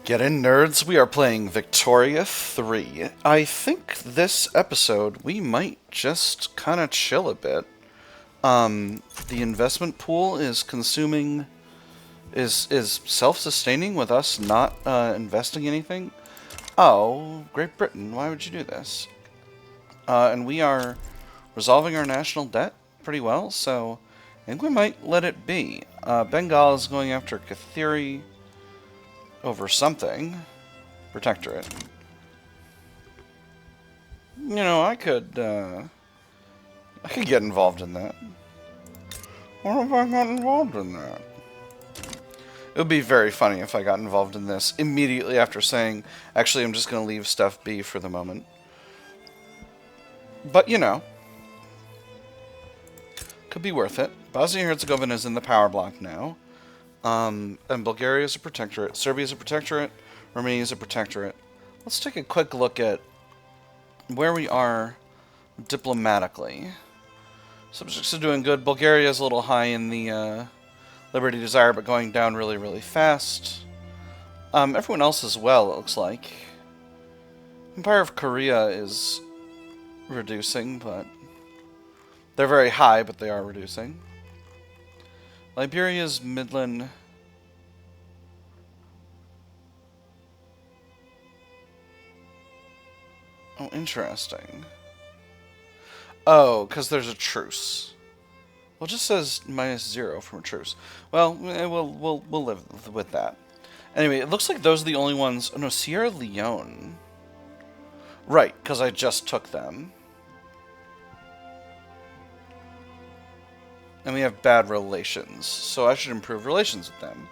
Get in, nerds. We are playing Victoria 3. I think this episode we might just kind of chill a bit. The investment pool is consuming, is self-sustaining with us not investing anything. Oh, Great Britain, why would you do this? And we are resolving our national debt pretty well, so I think we might let it be. Bengal is going after Kathiri over something. Protectorate. You know, I could get involved in that. What if I got involved in that? It would be very funny if I got involved in this immediately after saying, actually, I'm just going to leave stuff be for the moment. But, you know, could be worth it. Bosnia-Herzegovina is in the power block now. And Bulgaria is a protectorate. Serbia is a protectorate. Romania is a protectorate. Let's take a quick look at where we are diplomatically. Subjects are doing good. Bulgaria is a little high in the Liberty Desire, but going down really, really fast. Everyone else as well, it looks like. Empire of Korea is reducing, but they're very high, but they are reducing. Liberia's Midland. Oh, interesting. Oh, because there's a truce. Well, it just says -0 from a truce. Well, we'll live with that. Anyway, it looks like those are the only ones. Oh, no, Sierra Leone. Right, because I just took them. And we have bad relations, so I should improve relations with them.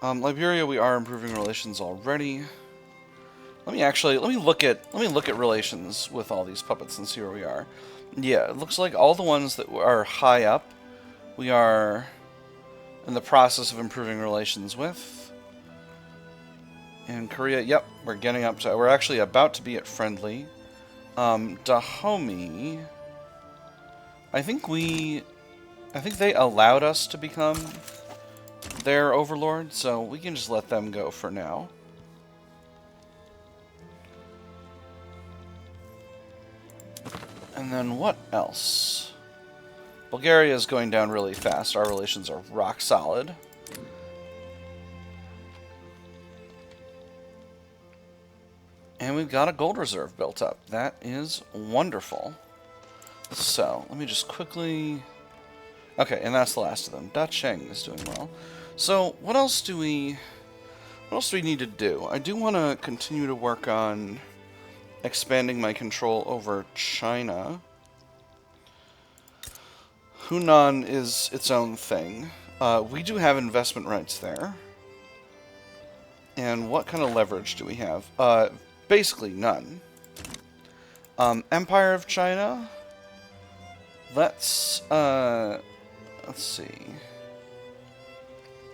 Liberia, we are improving relations already. Let me look at relations with all these puppets and see where we are. Yeah, it looks like all the ones that are high up, we are in the process of improving relations with. In Korea, yep, we're getting up to, we're actually about to be at friendly. Dahomey, I think they allowed us to become their overlord, so we can just let them go for now. And then what else? Bulgaria is going down really fast. Our relations are rock solid. And we've got a gold reserve built up. That is wonderful. So, let me just quickly... Okay, and that's the last of them. Da Cheng is doing well. So, what else do we need to do? I do want to continue to work on expanding my control over China. Hunan is its own thing. We do have investment rights there. And what kind of leverage do we have? Basically none. Empire of China. Let's see.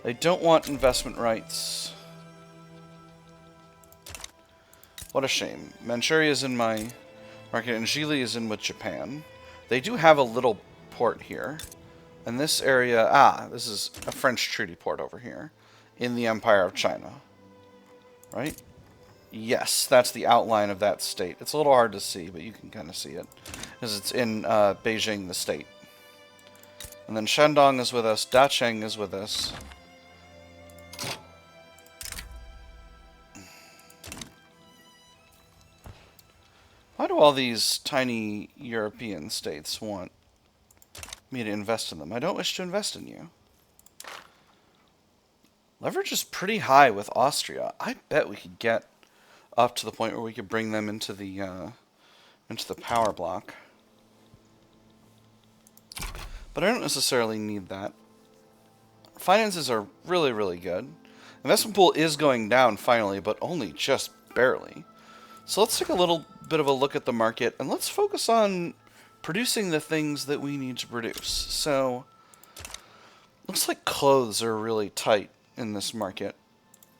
They don't want investment rights. What a shame. Manchuria is in my market, and Gili is in with Japan. They do have a little port here. And this area... this is a French treaty port over here. In the Empire of China. Right? Yes, that's the outline of that state. It's a little hard to see, but you can kind of see it. Because it's in Beijing, the state. And then Shandong is with us. Dacheng is with us. Why do all these tiny European states want me to invest in them? I don't wish to invest in you. Leverage is pretty high with Austria. I bet we could get up to the point where we could bring them into the power block. But I don't necessarily need that. Finances are really, really good. Investment pool is going down finally, but only just barely. So let's take a little bit of a look at the market, and let's focus on producing the things that we need to produce. So, looks like clothes are really tight in this market.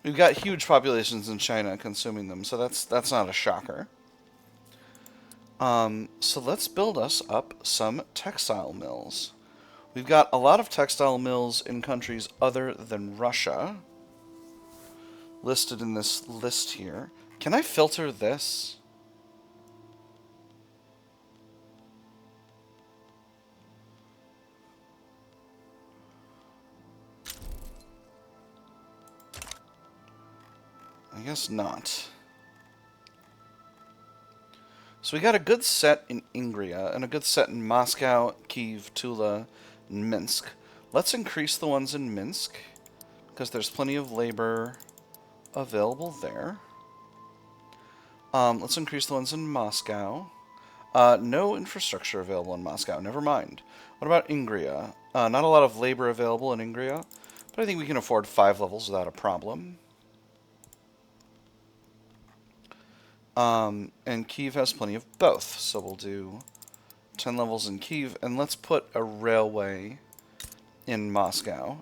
We've got huge populations in China consuming them, so that's not a shocker. So let's build us up some textile mills. We've got a lot of textile mills in countries other than Russia listed in this list here. Can I filter this? I guess not. So we got a good set in Ingria and a good set in Moscow, Kiev, Tula, and Minsk. Let's increase the ones in Minsk because there's plenty of labor available there. Let's increase the ones in Moscow. No infrastructure available in Moscow. Never mind. What about Ingria? Not a lot of labor available in Ingria, but I think we can afford 5 levels without a problem. And Kiev has plenty of both, so we'll do 10 levels in Kiev, and let's put a railway in Moscow.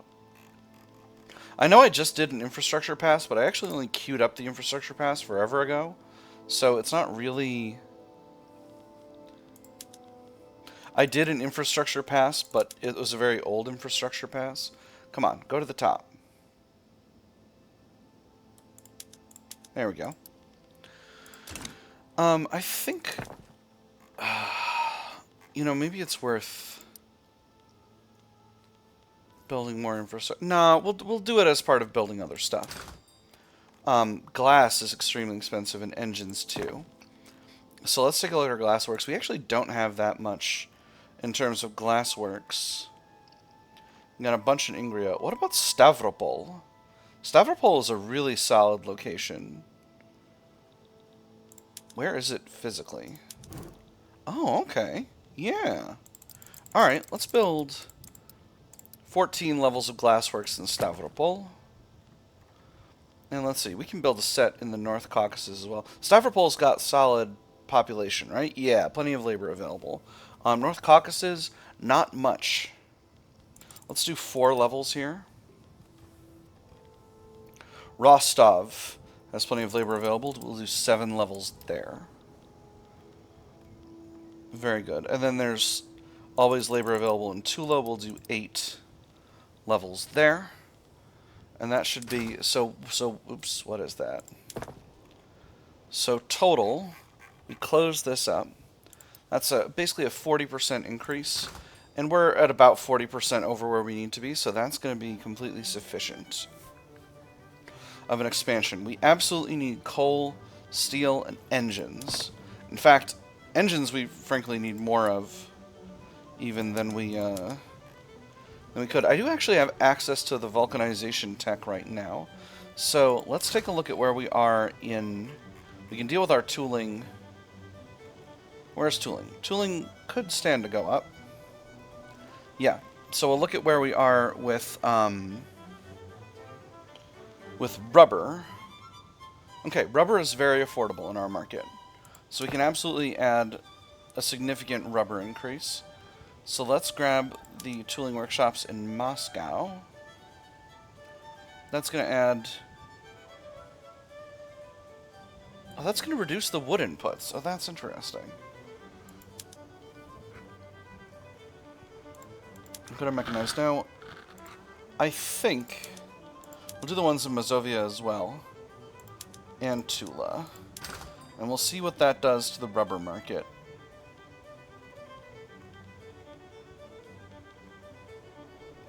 I know I just did an infrastructure pass, but I actually only queued up the infrastructure pass forever ago, so it's not really... I did an infrastructure pass, but it was a very old infrastructure pass. Come on, go to the top. There we go. I think, you know, maybe it's worth building more infrastructure. No, we'll do it as part of building other stuff. Glass is extremely expensive, and engines too. So let's take a look at our glassworks. We actually don't have that much in terms of glassworks. We got a bunch in Ingria. What about Stavropol? Stavropol is a really solid location. Where is it physically? Oh, okay. Yeah. Alright, let's build 14 levels of glassworks in Stavropol. And let's see, we can build a set in the North Caucasus as well. Stavropol's got solid population, right? Yeah, plenty of labor available. North Caucasus, not much. Let's do 4 levels here. Rostov has plenty of labor available. We'll do 7 levels there. Very good. And then there's always labor available in Tula. We'll do 8 levels there. And that should be... So oops, what is that? So total, we close this up. That's basically a 40% increase. And we're at about 40% over where we need to be, so that's going to be completely sufficient of an expansion. We absolutely need coal, steel, and engines. In fact, engines we frankly need more of even than we could. I do actually have access to the vulcanization tech right now. So let's take a look at where we are in... We can deal with our tooling. Where's tooling? Tooling could stand to go up. Yeah, so we'll look at where we are with rubber. Okay, rubber is very affordable in our market. So we can absolutely add a significant rubber increase. So let's grab the tooling workshops in Moscow. That's going to add... Oh, that's going to reduce the wood inputs. Oh, that's interesting. Put our mechanized now. I think we'll do the ones in Mazovia as well. And Tula. And we'll see what that does to the rubber market.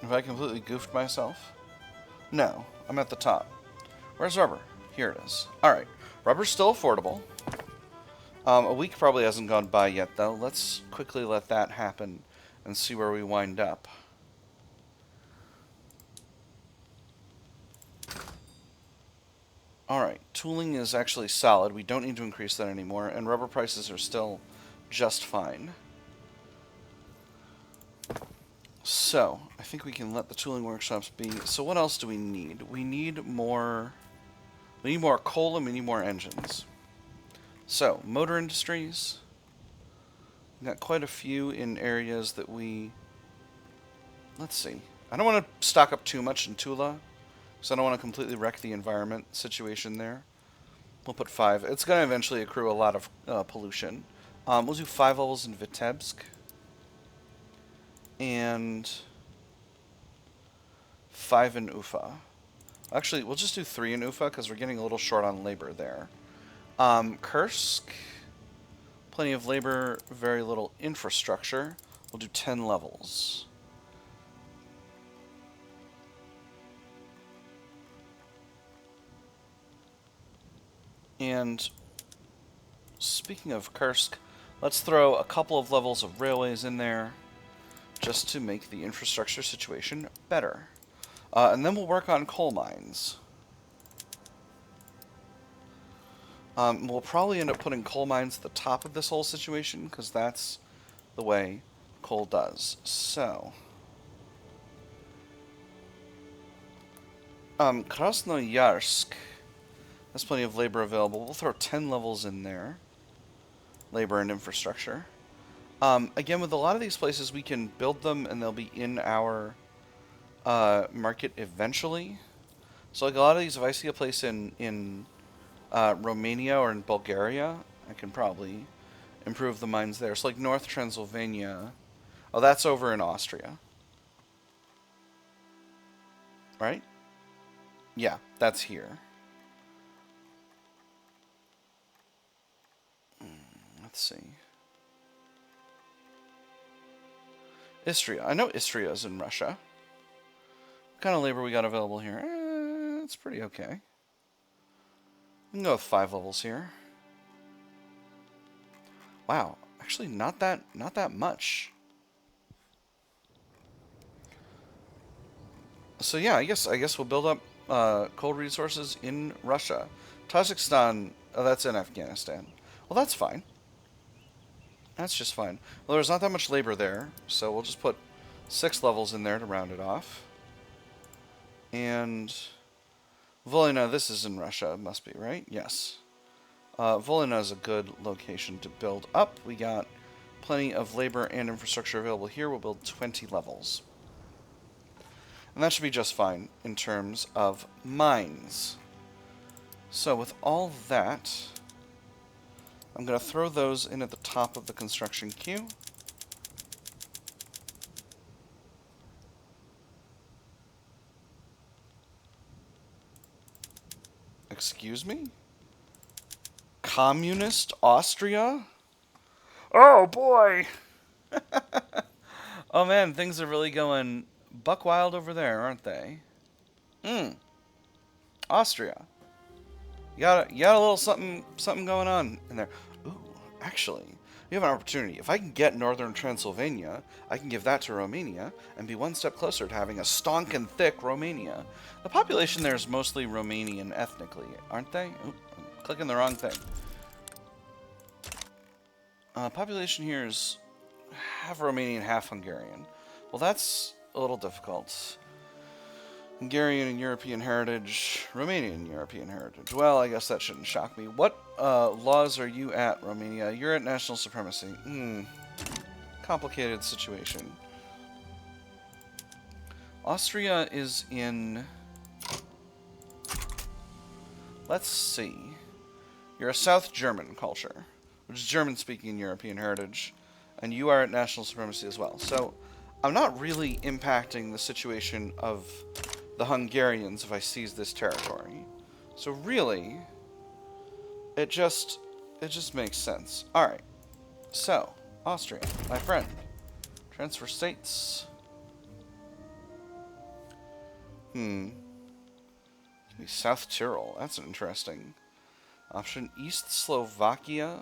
Have I completely goofed myself? No, I'm at the top. Where's rubber? Here it is. Alright, rubber's still affordable. A week probably hasn't gone by yet, though. Let's quickly let that happen and see where we wind up. Alright, tooling is actually solid. We don't need to increase that anymore, and rubber prices are still just fine. So, I think we can let the tooling workshops be. So what else do we need? We need more coal and we need more engines. So, motor industries. We've got quite a few in areas that we... Let's see. I don't want to stock up too much in Tula, because I don't want to completely wreck the environment situation there. We'll put 5. It's going to eventually accrue a lot of pollution. We'll do 5 levels in Vitebsk. and 5 in Ufa. Actually, we'll just do 3 in Ufa because we're getting a little short on labor there. Kursk, plenty of labor, very little infrastructure. We'll do 10 levels. And speaking of Kursk, let's throw a couple of levels of railways in there just to make the infrastructure situation better. And then we'll work on coal mines. We'll probably end up putting coal mines at the top of this whole situation, because that's the way coal does. So, Krasnoyarsk has plenty of labor available. We'll throw 10 levels in there. Labor and infrastructure. Again, with a lot of these places, we can build them and they'll be in our market eventually. So like a lot of these, if I see a place in Romania or in Bulgaria, I can probably improve the mines there. So like North Transylvania, oh, that's over in Austria. Right? Yeah, that's here. Let's see. Istria. I know Istria is in Russia. What kind of labor we got available here? It's pretty okay. We can go with 5 levels here. Wow, actually not that much. So yeah, I guess we'll build up coal resources in Russia. Tajikistan, oh, that's in Afghanistan. Well, that's fine. That's just fine. Well, there's not that much labor there, so we'll just put 6 levels in there to round it off. And Volhynia, this is in Russia, must be, right? Yes. Volhynia is a good location to build up. We got plenty of labor and infrastructure available here. We'll build 20 levels. And that should be just fine in terms of mines. So with all that, I'm going to throw those in at the top of the construction queue. Excuse me? Communist Austria? Oh boy! Oh man, things are really going buck wild over there, aren't they? Austria. You got a little something going on in there. Ooh, actually, we have an opportunity. If I can get northern Transylvania, I can give that to Romania and be one step closer to having a stonk and thick Romania. The population there is mostly Romanian ethnically, aren't they? Ooh, I'm clicking the wrong thing. Population here is half Romanian, half Hungarian. Well, that's a little difficult. Hungarian and European heritage, Romanian and European heritage. Well, I guess that shouldn't shock me. What laws are you at, Romania? You're at national supremacy. Complicated situation. Austria is in... Let's see. You're a South German culture, which is German-speaking European heritage, and you are at national supremacy as well. So, I'm not really impacting the situation of the Hungarians if I seize this territory. So really, it just makes sense. Alright, so, Austria, my friend. Transfer states. Maybe South Tyrol, that's interesting. Option East Slovakia.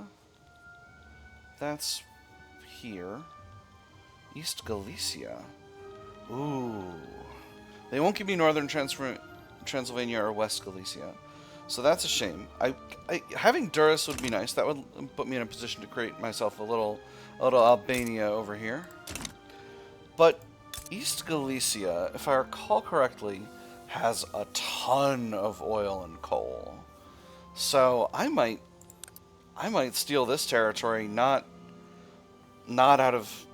That's here. East Galicia. Ooh. They won't give me Northern Transylvania or West Galicia. So that's a shame. Having Duras would be nice. That would put me in a position to create myself a little Albania over here. But East Galicia, if I recall correctly, has a ton of oil and coal. So I might steal this territory, not out of...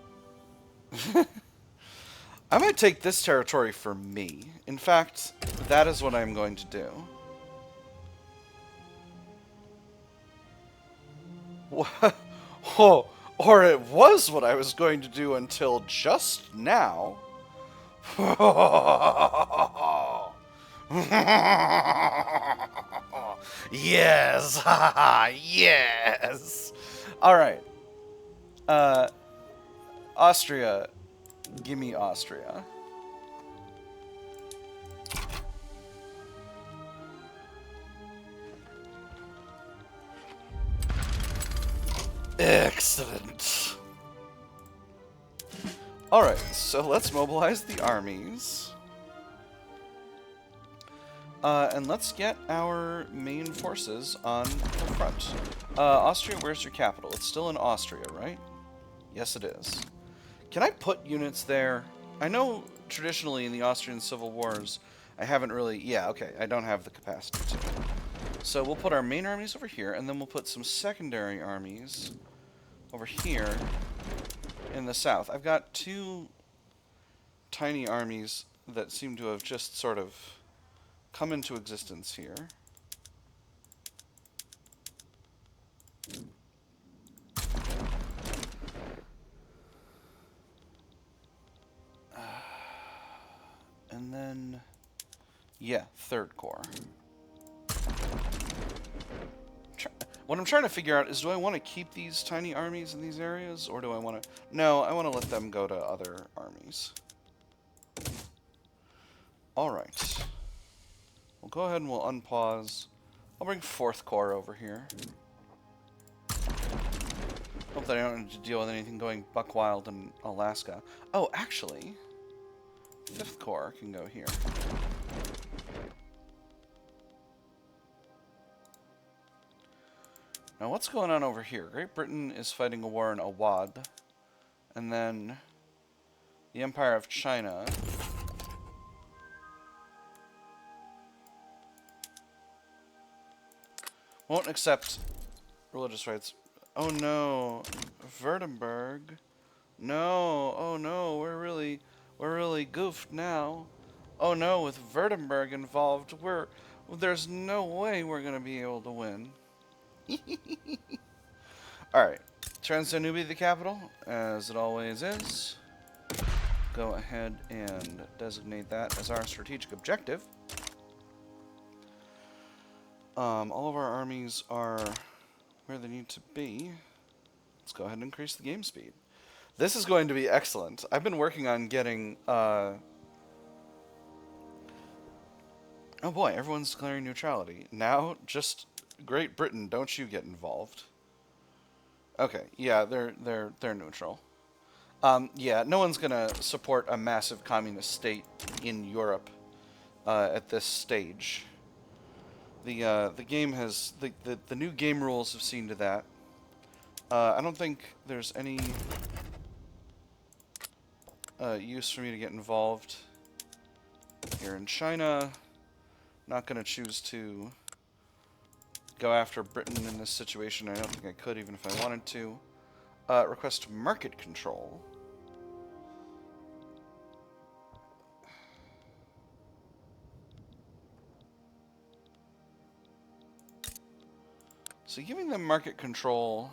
I might take this territory for me. In fact, that is what I'm going to do. What? Or it was what I was going to do until just now. Yes! Yes! Alright. Austria. Gimme Austria. Excellent. Alright, so let's mobilize the armies. And let's get our main forces on the front. Austria, where's your capital? It's still in Austria, right? Yes, it is. Can I put units there? I know traditionally in the Austrian civil wars, I haven't really... Yeah, okay, I don't have the capacity to. So we'll put our main armies over here, and then we'll put some secondary armies over here in the south. I've got two tiny armies that seem to have just sort of come into existence here. And then, yeah, third corps. What I'm trying to figure out is, do I want to keep these tiny armies in these areas, or do I want to... No, I want to let them go to other armies. Alright. We'll go ahead and we'll unpause. I'll bring 4th Corps over here. Hope that I don't have to deal with anything going buck wild in Alaska. Oh, actually, 5th Corps can go here. Now, what's going on over here? Great Britain is fighting a war in Awad. And then the Empire of China won't accept religious rights. Oh no, Württemberg. No, oh no, we're really goofed now. Oh no, with Württemberg involved, there's no way we're gonna be able to win. Alright, Transdanube the capital, as it always is. Go ahead and designate that as our strategic objective. All of our armies are where they need to be. Let's go ahead and increase the game speed. This is going to be excellent. I've been working on getting... Oh boy, everyone's declaring neutrality. Now, just Great Britain, don't you get involved. Okay, yeah, they're neutral. Yeah, no one's gonna support a massive communist state in Europe at this stage. The game has the new game rules have seen to that. I don't think there's any use for me to get involved here in China. Not gonna choose to go after Britain in this situation. I don't think I could, even if I wanted to. Request market control. So giving them market control...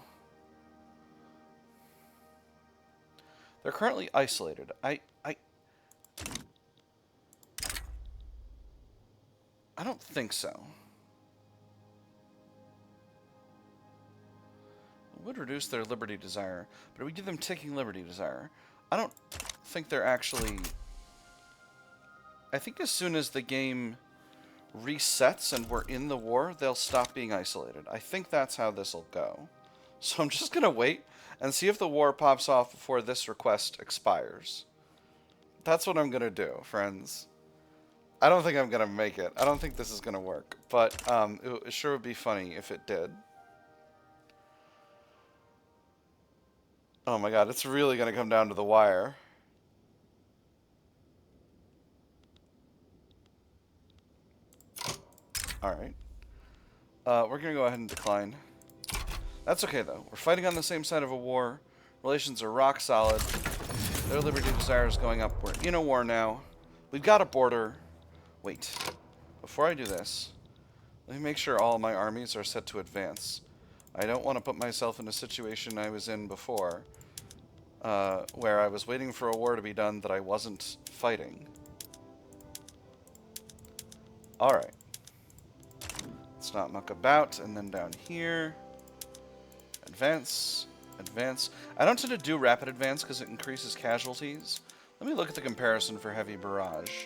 They're currently isolated. I don't think so. It would reduce their liberty desire, but we give them taking liberty desire. I don't think they're actually... I think as soon as the game resets and we're in the war, they'll stop being isolated. I think that's how this will go. So I'm just going to wait and see if the war pops off before this request expires. That's what I'm going to do, friends. I don't think I'm going to make it. I don't think this is going to work. But it sure would be funny if it did. Oh my god, it's really going to come down to the wire. Alright. We're going to go ahead and decline. That's okay, though. We're fighting on the same side of a war. Relations are rock solid. Their liberty desire is going up. We're in a war now. We've got a border. Wait. Before I do this, let me make sure all my armies are set to advance. I don't want to put myself in a situation I was in before, where I was waiting for a war to be done that I wasn't fighting. Alright. Let's not muck about, and then down here, advance, advance. I don't tend to do rapid advance because it increases casualties. Let me look at the comparison for heavy barrage.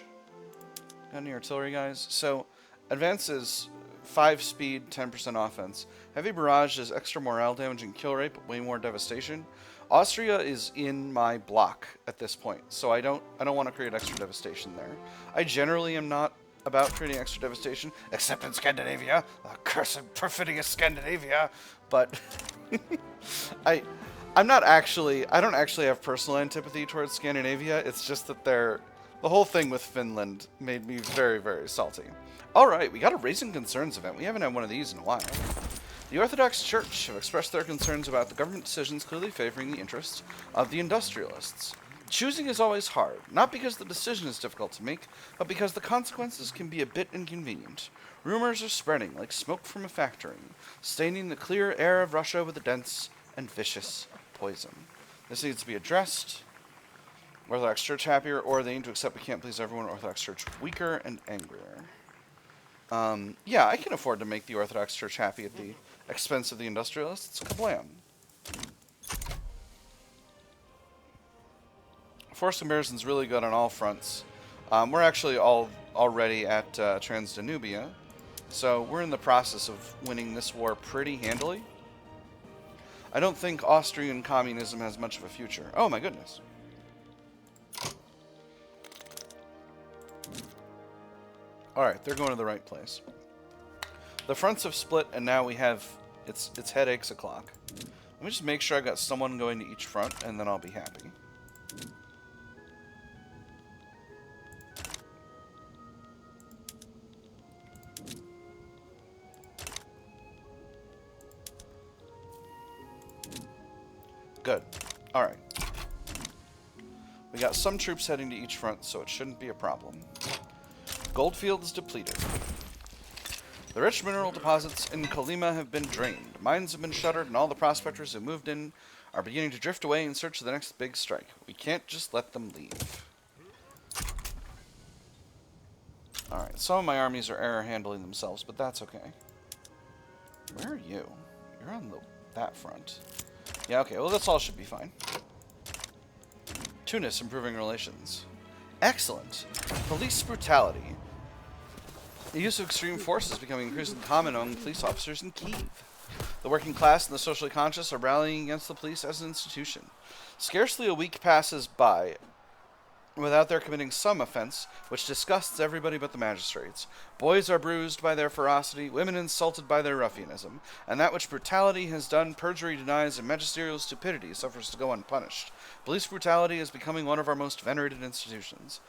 Got any artillery, guys? So, advance is 5 speed, 10% offense. Heavy barrage is extra morale damage and kill rate, but way more devastation. Austria is in my block at this point, so I don't want to create extra devastation there. I generally am not about creating extra devastation, except in Scandinavia, cursed perfidious Scandinavia. But I don't actually have personal antipathy towards Scandinavia. It's just that the whole thing with Finland made me very, very salty. Alright, we got a Raising Concerns event. We haven't had one of these in a while. The Orthodox Church have expressed their concerns about the government decisions clearly favoring the interests of the industrialists. Choosing is always hard, not because the decision is difficult to make, but because the consequences can be a bit inconvenient. Rumors are spreading like smoke from a factory, staining the clear air of Russia with a dense and vicious poison. This needs to be addressed. Orthodox Church happier, or they need to accept we can't please everyone. Orthodox Church weaker and angrier. Yeah, I can afford to make the Orthodox Church happy at the expense of the industrialists. Kablam. Force comparison's really good on all fronts. We're actually already at Transdanubia, so we're in the process of winning this war pretty handily. I don't think Austrian communism has much of a future. Oh my goodness. Alright, they're going to the right place. The fronts have split, and now we have... It's headaches o'clock. Let me just make sure I've got someone going to each front, and then I'll be happy. Good. Alright. We got some troops heading to each front, so it shouldn't be a problem. Goldfields depleted. The rich mineral deposits in Kolyma have been drained. Mines have been shuttered, and all the prospectors who moved in are beginning to drift away in search of the next big strike. We can't just let them leave. Alright, some of my armies are error handling themselves, but that's okay. Where are you? You're on that front. Yeah, okay, well, this all should be fine. Tunis improving relations. Excellent. Police brutality. The use of extreme force is becoming increasingly common among police officers in Kiev. The working class and the socially conscious are rallying against the police as an institution. Scarcely a week passes by without their committing some offense, which disgusts everybody but the magistrates. Boys are bruised by their ferocity, women insulted by their ruffianism, and that which brutality has done, perjury denies, and magisterial stupidity suffers to go unpunished. Police brutality is becoming one of our most venerated institutions.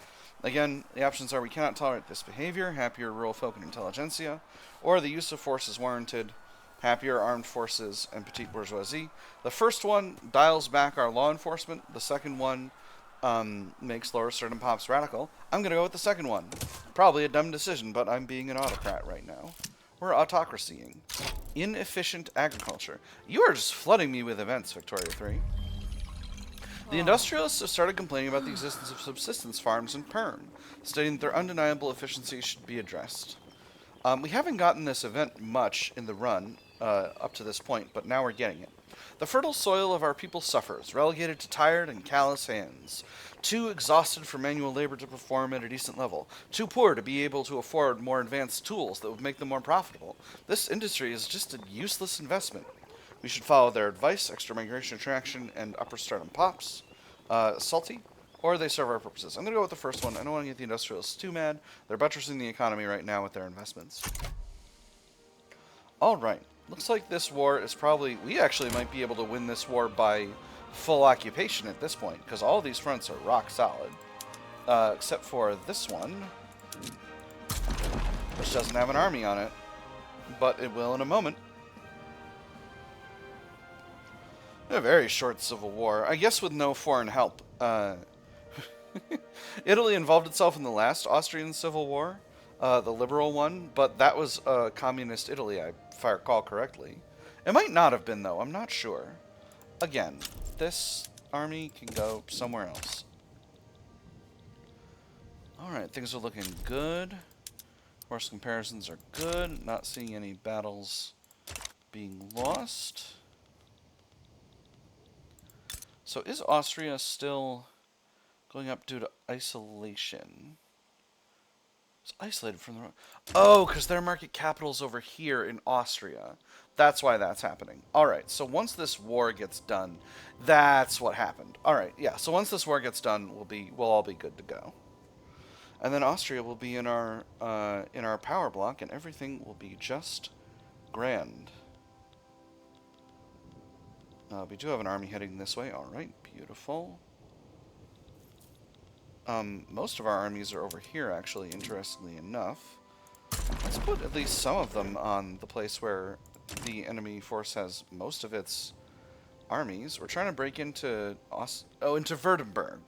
Again, the options are we cannot tolerate this behavior, happier rural folk and intelligentsia, or the use of force is warranted, happier armed forces and petite bourgeoisie. The first one dials back our law enforcement, the second one makes lower certain pops radical. I'm going to go with the second one. Probably a dumb decision, but I'm being an autocrat right now. We're autocracying. Inefficient agriculture. You are just flooding me with events, Victoria 3. The industrialists have started complaining about the existence of subsistence farms in Perm, stating that their undeniable efficiency should be addressed. We haven't gotten this event much in the run up to this point, but now we're getting it. The fertile soil of our people suffers, relegated to tired and callous hands. Too exhausted for manual labor to perform at a decent level. Too poor to be able to afford more advanced tools that would make them more profitable. This industry is just a useless investment. We should follow their advice, extra migration attraction, and upper stardom pops. Salty, or they serve our purposes. I'm going to go with the first one. I don't want to get the industrialists too mad. They're buttressing the economy right now with their investments. Alright, looks like this war is probably... We actually might be able to win this war by full occupation at this point, because all these fronts are rock solid. Except for this one, which doesn't have an army on it, but it will in a moment. A very short civil war, I guess, with no foreign help. Italy involved itself in the last Austrian civil war, the liberal one, but that was communist Italy, if I recall correctly. It might not have been, though. I'm not sure. Again, this army can go somewhere else. Alright, things are looking good. Horse comparisons are good. Not seeing any battles being lost. So is Austria still going up due to isolation? It's isolated from the... Oh, because their market capital's over here in Austria. That's why that's happening. Alright, so once this war gets done, that's what happened. Alright, yeah, so once this war gets done, we'll all be good to go. And then Austria will be in our power block, and everything will be just grand. We do have an army heading this way. Alright, beautiful. Most of our armies are over here, actually, interestingly enough. Let's put at least some of them on the place where the enemy force has most of its armies. We're trying to break into into Württemberg.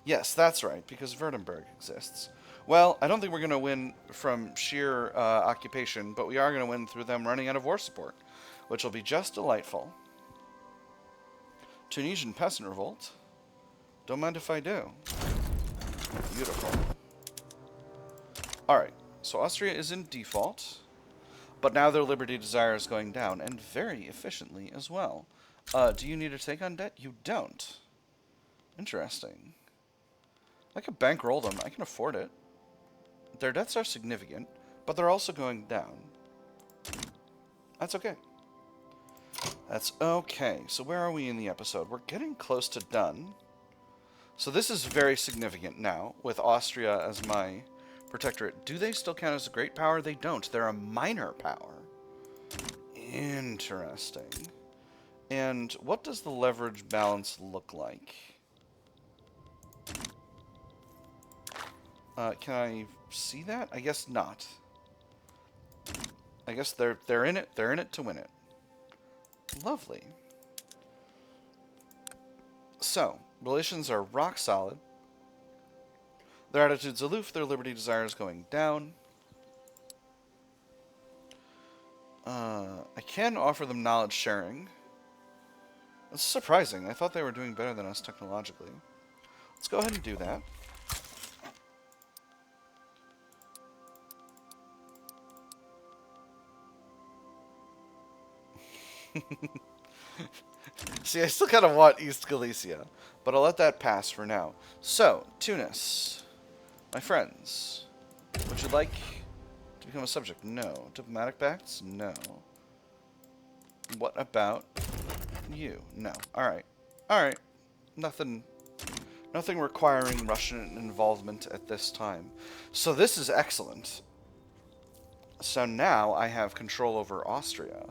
Yes, that's right, because Württemberg exists. Well, I don't think we're going to win from sheer occupation, but we are going to win through them running out of war support, which will be just delightful. Tunisian peasant revolt. Don't mind if I do. Beautiful. Alright, so Austria is in default, but now their liberty desire is going down, and very efficiently as well. Do you need to take on debt? You don't. Interesting. I could bankroll them. I can afford it. Their debts are significant, but they're also going down. That's okay. That's okay. So where are we in the episode? We're getting close to done. So this is very significant now, with Austria as my protectorate. Do they still count as a great power? They don't. They're a minor power. Interesting. And what does the leverage balance look like? Can I see that? I guess not. I guess they're in it. They're in it to win it. Lovely. So, relations are rock solid. Their attitude's aloof, their liberty desire is going down. I can offer them knowledge sharing. That's surprising. I thought they were doing better than us technologically. Let's go ahead and do that. See, I still kind of want East Galicia, but I'll let that pass for now. So, Tunis. My friends, would you like to become a subject? No. Diplomatic pacts? No. What about you? No. Alright. Alright. Nothing requiring Russian involvement at this time. So this is excellent. So now I have control over Austria,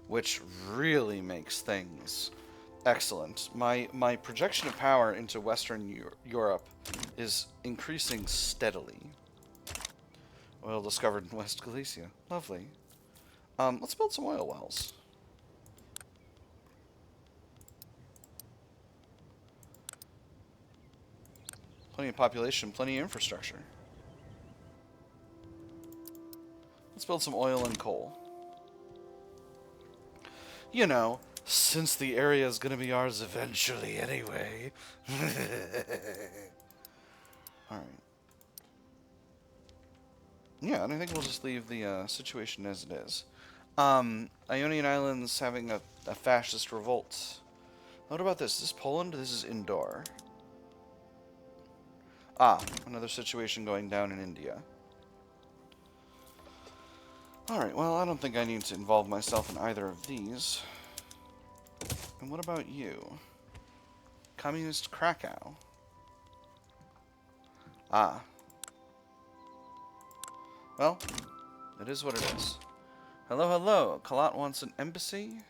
which really makes things excellent. My projection of power into Western Europe is increasing steadily. Oil discovered in West Galicia. Lovely. Let's build some oil wells. Plenty of population, plenty of infrastructure. Let's build some oil and coal. You know, since the area is going to be ours eventually anyway. Alright. Yeah, and I think we'll just leave the situation as it is. Ionian Islands having a fascist revolt. What about this? Is this Poland? This is Indore. Ah, another situation going down in India. Alright, well, I don't think I need to involve myself in either of these. And what about you? Communist Krakow. Ah. Well, it is what it is. Hello, hello. Kalat wants an embassy?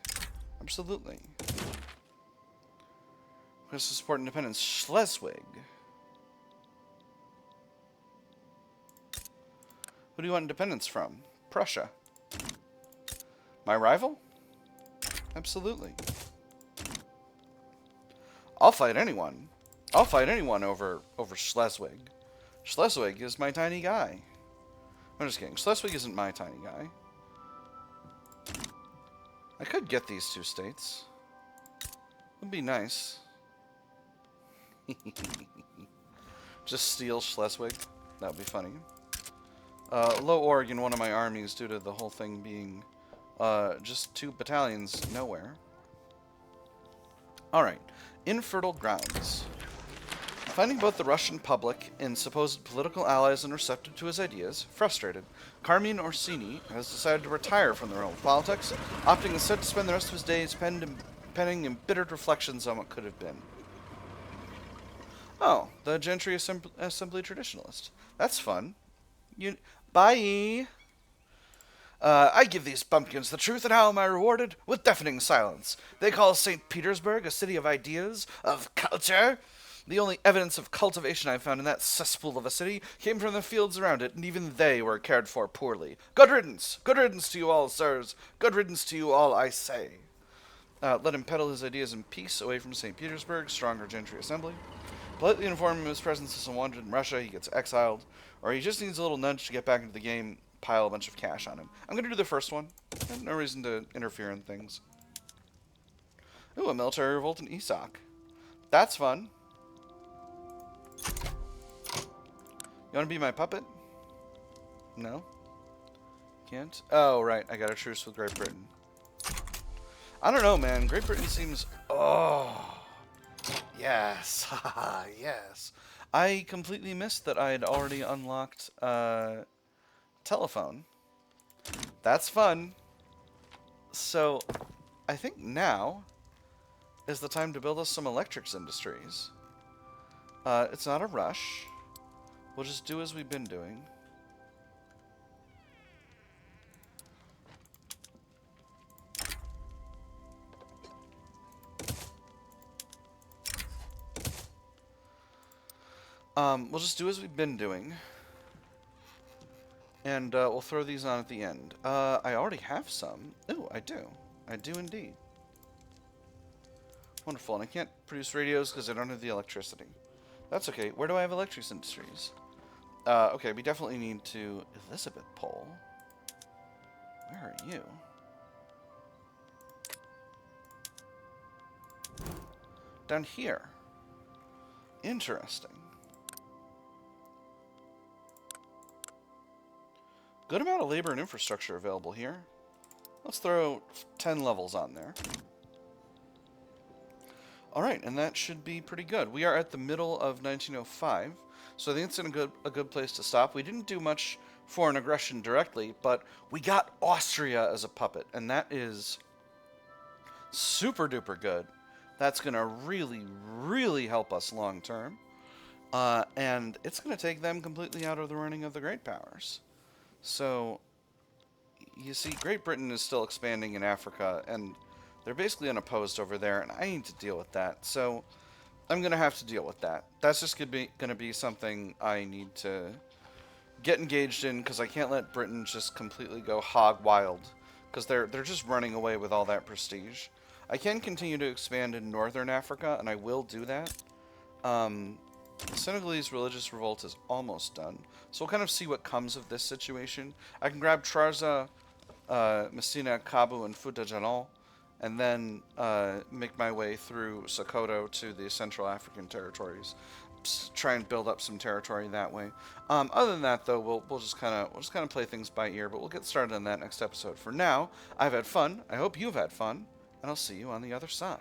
Absolutely. Request to support independence. Schleswig. Who do you want independence from? Prussia. My rival? Absolutely. I'll fight anyone. I'll fight anyone over Schleswig. Schleswig is my tiny guy. I'm just kidding. Schleswig isn't my tiny guy. I could get these two states. Would be nice. Just steal Schleswig. That would be funny. Low Oregon, one of my armies, due to the whole thing being just 2 battalions nowhere. Alright. Infertile grounds. Finding both the Russian public and supposed political allies unreceptive to his ideas, frustrated, Carmine Orsini has decided to retire from the realm of politics, opting instead to spend the rest of his days penning embittered reflections on what could have been. Oh, the Gentry Assembly Traditionalist. That's fun. Bye! I give these bumpkins the truth, and how am I rewarded? With deafening silence. They call St. Petersburg a city of ideas, of culture. The only evidence of cultivation I found in that cesspool of a city came from the fields around it, and even they were cared for poorly. Good riddance! Good riddance to you all, sirs! Good riddance to you all, I say! Let him peddle his ideas in peace away from St. Petersburg, stronger gentry assembly. Politely inform him of his presence is unwanted in Russia, he gets exiled, or he just needs a little nudge to get back into the game, pile a bunch of cash on him. I'm going to do the first one. I have no reason to interfere in things. Ooh, a military revolt in Isak. That's fun. You want to be my puppet? No? Can't? Oh, right. I got a truce with Great Britain. I don't know, man. Great Britain seems... Oh. Yes. Haha, yes. I completely missed that I had already unlocked telephone. That's fun. So, I think now is the time to build us some electrics industries. It's not a rush. We'll just do as we've been doing. We'll just do as we've been doing. And we'll throw these on at the end. I already have some. Ooh, I do. I do indeed. Wonderful. And I can't produce radios because I don't have the electricity. That's okay. Where do I have electrics industries? Okay, we definitely need to... Elizabeth Pole. Where are you? Down here. Interesting. Good amount of labor and infrastructure available here. Let's throw 10 levels on there. Alright, and that should be pretty good. We are at the middle of 1905, so I think it's a good place to stop. We didn't do much foreign aggression directly, but we got Austria as a puppet, and that is super duper good. That's going to really, really help us long term. And it's going to take them completely out of the running of the great powers. So, you see, Great Britain is still expanding in Africa, and they're basically unopposed over there, and I need to deal with that. So, I'm going to have to deal with that. That's just going to be something I need to get engaged in, because I can't let Britain just completely go hog wild, because they're just running away with all that prestige. I can continue to expand in northern Africa, and I will do that. The Senegalese religious revolt is almost done, so we'll kind of see what comes of this situation. I can grab Trarza, Messina, Kabu, and Fouta Jalon, and then make my way through Sokoto to the Central African territories. Try and build up some territory that way. Other than that, though, we'll just kind of play things by ear. But we'll get started on that next episode. For now, I've had fun. I hope you've had fun, and I'll see you on the other side.